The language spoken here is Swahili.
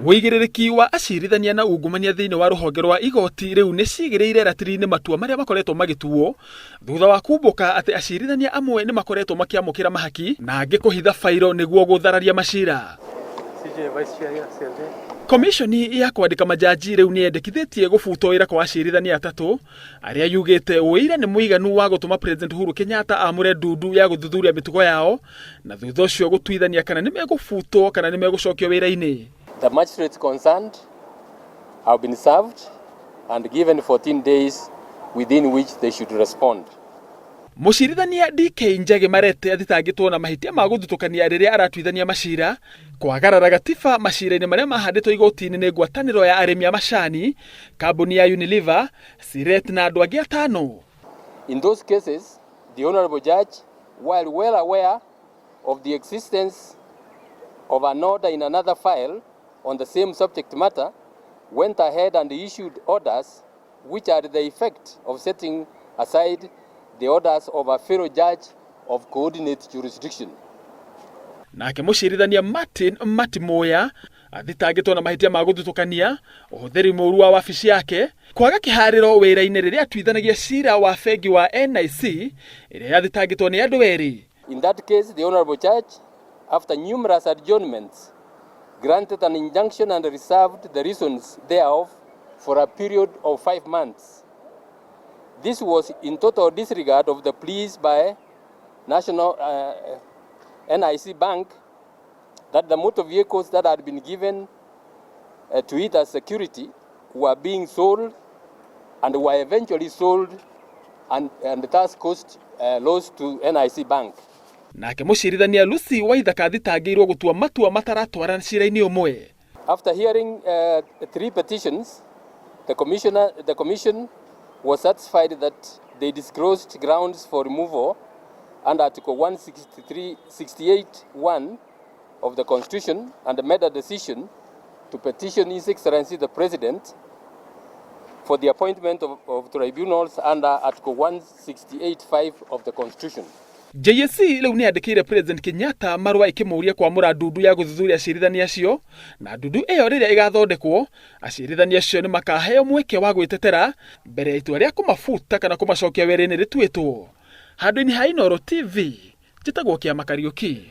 Wigirĩrĩki wa acirithania na ungumania thĩinĩ wa rũhonge rwa igoti rĩu nĩ cigĩrĩire ratiri-inĩ matua marĩa makoretwo magĩtuo thutha wa kumbũka atĩ acirithania amwe nĩ makoretwo makĩamũkĩra mahaki na angĩ kũhitha fairo nĩguo gũthararia macira. Komiconi ya kwandika majaji rĩu niyendekithitie kubutwo wira kwa acirithania atatu arĩa yugite wira nĩ mũiganu wa gũtũma President Uhuru Kenyatta amũre ndundu ya gũthuthuria mĩtugo yao na thutha ũcio gũtuithania kana nĩ megũbutwo kana nĩ megũcokio wĩra-inĩ. The magistrates concerned have been served and given 14 days within which they should respond. Mucirithania DK Njagi Marete athitangĩtwo na mahĩtia ma gũthutũkania rĩrĩa aratuithania macira kwagarara gatiba macira-inĩ marĩa mahandĩtwo igoti-inĩ nĩ ngwatanĩro ya arĩmi a macani, kambuni ya Unilever, Siret na andũ angĩ atano. In those cases, the Honorable Judge, while well aware of the existence of an order in another file on the same subject matter, went ahead and issued orders which are the effect of setting aside the orders of a federal judge of coordinate jurisdiction. Nake mucirithania Marti Mati Muya athitangĩtwo na mahĩtia ma gũthutũkania ũhũthĩri mũũru wa wabici yake, kwaga kĩharĩro wĩra-inĩ rĩrĩa atuithanagia cira wa bengi wa NIC ĩrĩa yathitangĩtwo nĩ andũ erĩ. In that case, the Honorable Judge, after numerous adjournments, granted an injunction and reserved the reasons thereof for a period of 5 months. This was in total disregard of the pleas by National NIC Bank that the motor vehicles that had been given to it as security were being sold and were eventually sold and thus caused loss to NIC Bank. Nake mucirithania Lucy Waithaka athitangĩirwo gũtua matua mataratwara cira-inĩ ũmwe. After hearing 3 petitions, the commission was satisfied that they disclosed grounds for removal under Article 168(1) of the Constitution and made a decision to petition His Excellency the President for the appointment of tribunals under Article 168(5) of the Constitution. JSC rĩu nĩ andĩkĩire President Kenyatta marũa ĩkĩmũria kwamũra ndundu ya gũthuthuria acirithania acio, na ndundu ĩyo rĩrĩa ĩgathondekwo acirithania acio nĩ makaheo mweke wa gwĩtetera mbere ya itua rĩa kũmabuta kana kũmacokia wĩra-inĩ rĩtuĩtwo. Handũ-inĩ ha Inooro TV, njĩtagwo Kĩama Kariũki.